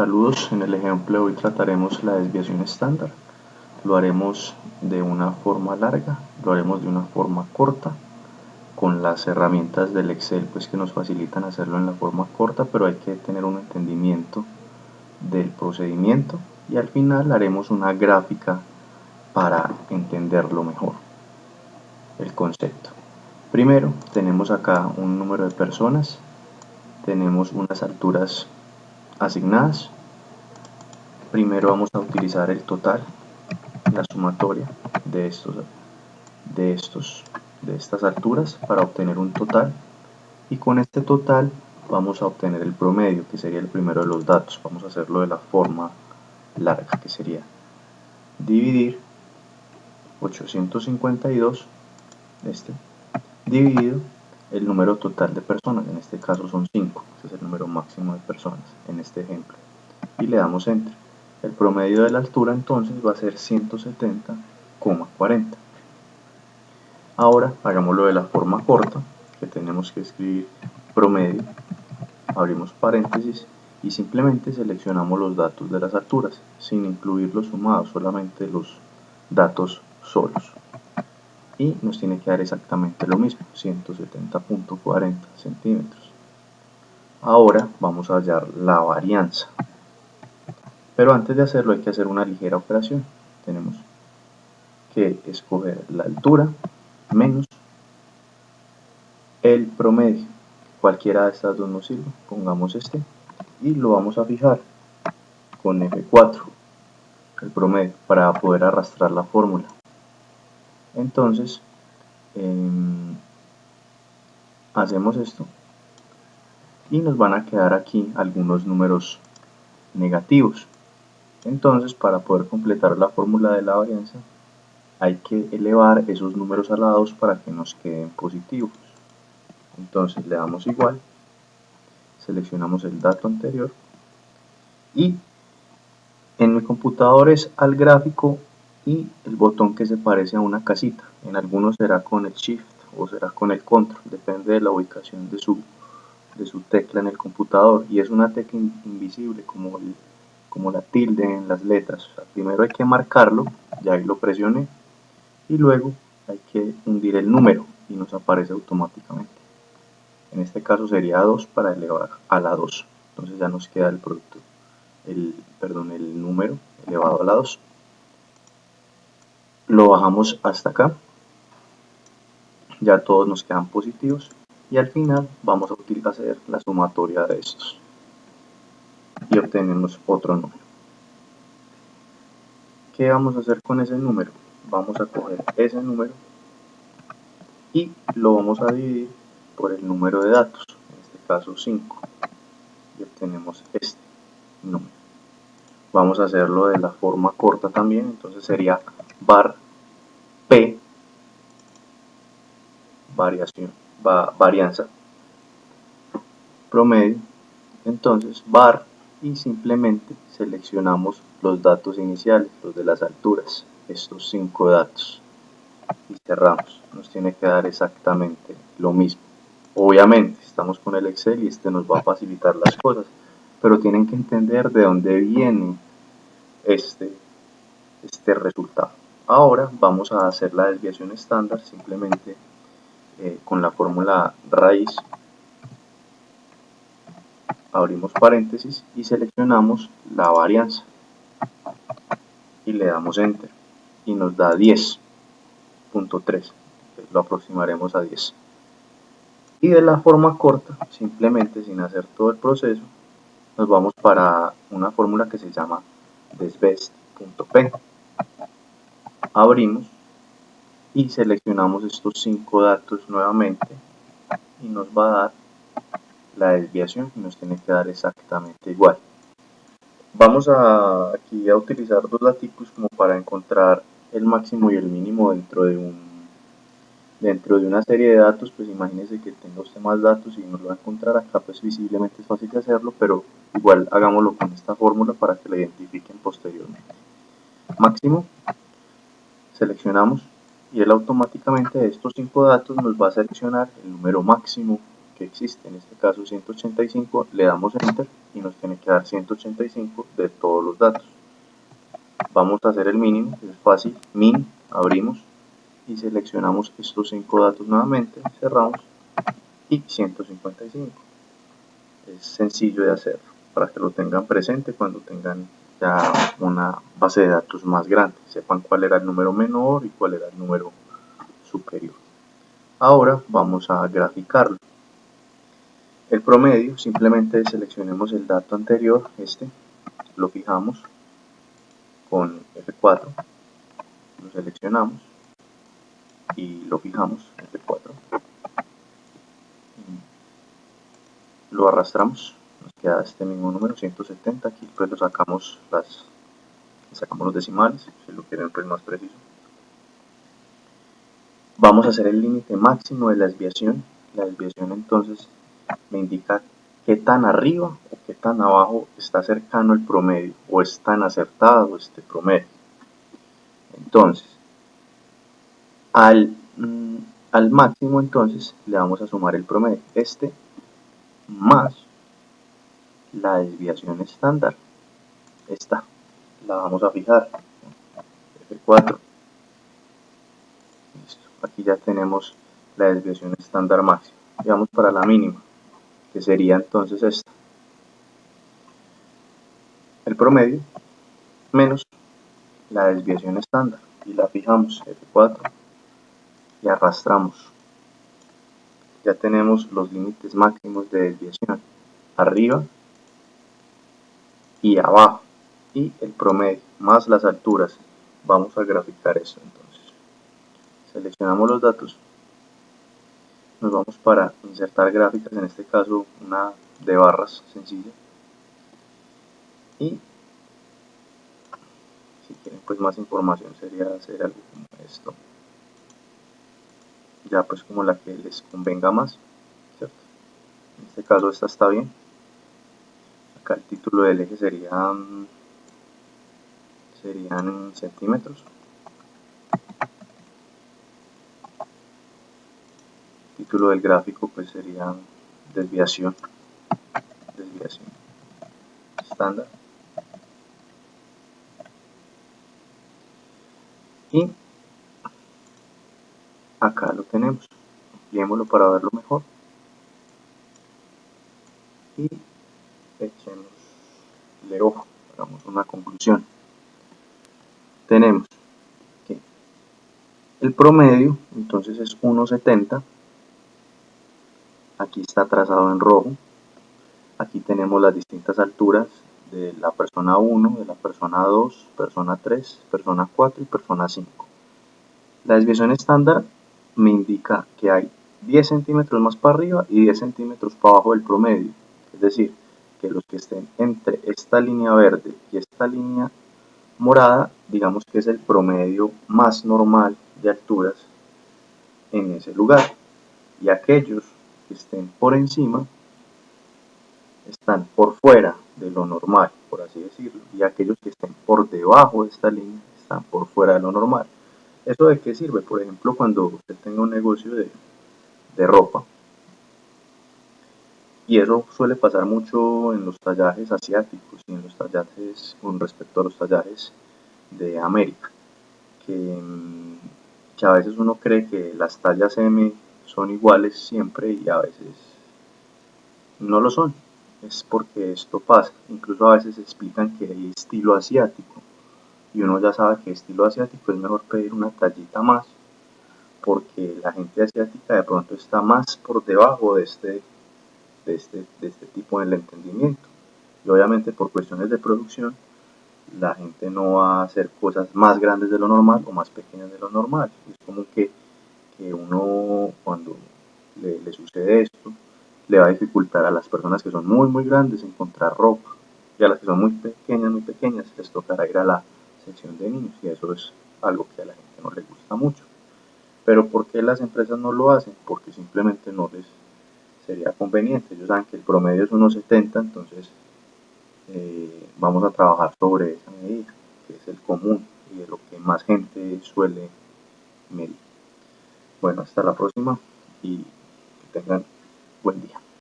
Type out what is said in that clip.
Saludos, en el ejemplo de hoy trataremos la desviación estándar. Lo haremos de una forma larga, lo haremos de una forma corta, con las herramientas del Excel pues que nos facilitan hacerlo en la forma corta, pero hay que tener un entendimiento del procedimiento y al final haremos una gráfica para entenderlo mejor, el concepto. Primero tenemos acá un número de personas, tenemos unas alturas asignadas. Primero vamos a utilizar el total, la sumatoria de estas alturas para obtener un total, y con este total vamos a obtener el promedio, que sería el primero de los datos. Vamos a hacerlo de la forma larga, que sería dividir 852 dividido el número total de personas, en este caso son 5, este es el número máximo de personas en este ejemplo, y le damos enter. El promedio de la altura entonces va a ser 170,40. Ahora hagámoslo de la forma corta, que tenemos que escribir promedio, abrimos paréntesis y simplemente seleccionamos los datos de las alturas, sin incluir los sumados, solamente los datos solos. Y nos tiene que dar exactamente lo mismo, 170,40 centímetros. Ahora vamos a hallar la varianza. Pero antes de hacerlo hay que hacer una ligera operación. Tenemos que escoger la altura menos el promedio. Cualquiera de estas dos nos sirve. Pongamos este y lo vamos a fijar con F4, el promedio, para poder arrastrar la fórmula. Entonces hacemos esto y nos van a quedar aquí algunos números negativos. Entonces, para poder completar la fórmula de la varianza hay que elevar esos números a la 2 para que nos queden positivos. Entonces le damos igual, seleccionamos el dato anterior y en mi computador es al gráfico y el botón que se parece a una casita. En algunos será con el Shift o será con el Control, depende de la ubicación de su tecla en el computador, y es una tecla invisible como la tilde en las letras. O sea, primero hay que marcarlo, ya ahí lo presioné, y luego hay que hundir el número y nos aparece automáticamente. En este caso sería 2 para elevar a la 2. Entonces ya nos queda el producto, el número elevado a la 2. Lo bajamos hasta acá. Ya todos nos quedan positivos. Y al final vamos a hacer la sumatoria de estos. Y obtenemos otro número. ¿Qué vamos a hacer con ese número? Vamos a coger ese número y lo vamos a dividir por el número de datos, en este caso 5, y obtenemos este número. Vamos a hacerlo de la forma corta también, entonces sería var p varianza promedio, entonces var, y simplemente seleccionamos los datos iniciales, los de las alturas, estos 5 datos, y cerramos. Nos tiene que dar exactamente lo mismo. Obviamente estamos con el Excel y este nos va a facilitar las cosas, pero tienen que entender de dónde viene este resultado. Ahora vamos a hacer la desviación estándar simplemente con la fórmula raíz. Abrimos paréntesis y seleccionamos la varianza y le damos enter y nos da 10.3, lo aproximaremos a 10. Y de la forma corta, simplemente sin hacer todo el proceso, nos vamos para una fórmula que se llama desbest.p. Abrimos y seleccionamos estos 5 datos nuevamente y nos va a dar la desviación y nos tiene que dar exactamente igual. Vamos aquí a utilizar dos datos como para encontrar el máximo y el mínimo dentro de una serie de datos. Pues imagínense que tenga usted más datos y nos lo va a encontrar acá, pues visiblemente es fácil de hacerlo, pero igual hagámoslo con esta fórmula para que la identifiquen posteriormente. Máximo, seleccionamos y él automáticamente de estos 5 datos nos va a seleccionar el número máximo que existe, en este caso 185, le damos enter y nos tiene que dar 185 de todos los datos. Vamos a hacer el mínimo, que es fácil, min, abrimos y seleccionamos estos 5 datos nuevamente, cerramos y 155. Es sencillo de hacer, para que lo tengan presente cuando tengan ya una base de datos más grande, sepan cuál era el número menor y cuál era el número superior. Ahora vamos a graficarlo. El promedio, simplemente seleccionemos el dato anterior, lo fijamos con F4, lo seleccionamos y lo fijamos, F4, lo arrastramos, nos queda este mismo número, 170, aquí pues lo sacamos los decimales, si lo quieren pues más preciso. Vamos a hacer el límite máximo de la desviación. La desviación entonces me indica qué tan arriba o qué tan abajo está cercano el promedio o es tan acertado este promedio. Entonces, al máximo entonces le vamos a sumar el promedio, más la desviación estándar, esta la vamos a fijar, F4. Listo. Aquí ya tenemos la desviación estándar máxima y vamos para la mínima, que sería entonces esta, el promedio menos la desviación estándar, y la fijamos, F4, y arrastramos. Ya tenemos los límites máximos de desviación, arriba y abajo, y el promedio, más las alturas. Vamos a graficar eso entonces. Seleccionamos los datos, nos vamos para insertar gráficas, en este caso una de barras sencilla, y si quieren pues más información sería hacer algo como esto, ya pues como la que les convenga más, ¿cierto? En este caso esta está bien. Acá el título del eje serían centímetros. El título del gráfico pues sería desviación estándar. Y acá lo tenemos. Ampliémoslo para verlo mejor. Y echémosle ojo, hagamos una conclusión. Tenemos que el promedio entonces es 1,70. Aquí está trazado en rojo. Aquí tenemos las distintas alturas de la persona 1, de la persona 2, persona 3, persona 4 y persona 5. La desviación estándar me indica que hay 10 centímetros más para arriba y 10 centímetros para abajo del promedio. Es decir, que los que estén entre esta línea verde y esta línea morada, digamos que es el promedio más normal de alturas en ese lugar. Y aquellos que estén por encima están por fuera de lo normal, por así decirlo. Y aquellos que estén por debajo de esta línea están por fuera de lo normal. ¿Eso de qué sirve? Por ejemplo, cuando usted tenga un negocio de ropa, y eso suele pasar mucho en los tallajes asiáticos y en los tallajes con respecto a los tallajes de América, que a veces uno cree que las tallas M son iguales siempre y a veces no lo son. Es porque esto pasa. Incluso a veces explican que hay estilo asiático y uno ya sabe que estilo asiático es mejor pedir una tallita más, porque la gente asiática de pronto está más por debajo de este tipo en el entendimiento. Y obviamente por cuestiones de producción, la gente no va a hacer cosas más grandes de lo normal o más pequeñas de lo normal. Es como que uno cuando le sucede esto, le va a dificultar a las personas que son muy grandes encontrar ropa, y a las que son muy pequeñas les tocará ir a la sección de niños, y eso es algo que a la gente no le gusta mucho. Pero ¿por qué las empresas no lo hacen? Porque simplemente no les sería conveniente. Ellos saben que el promedio es 1,70, entonces vamos a trabajar sobre esa medida, que es el común y de lo que más gente suele medir. Bueno, hasta la próxima y que tengan buen día.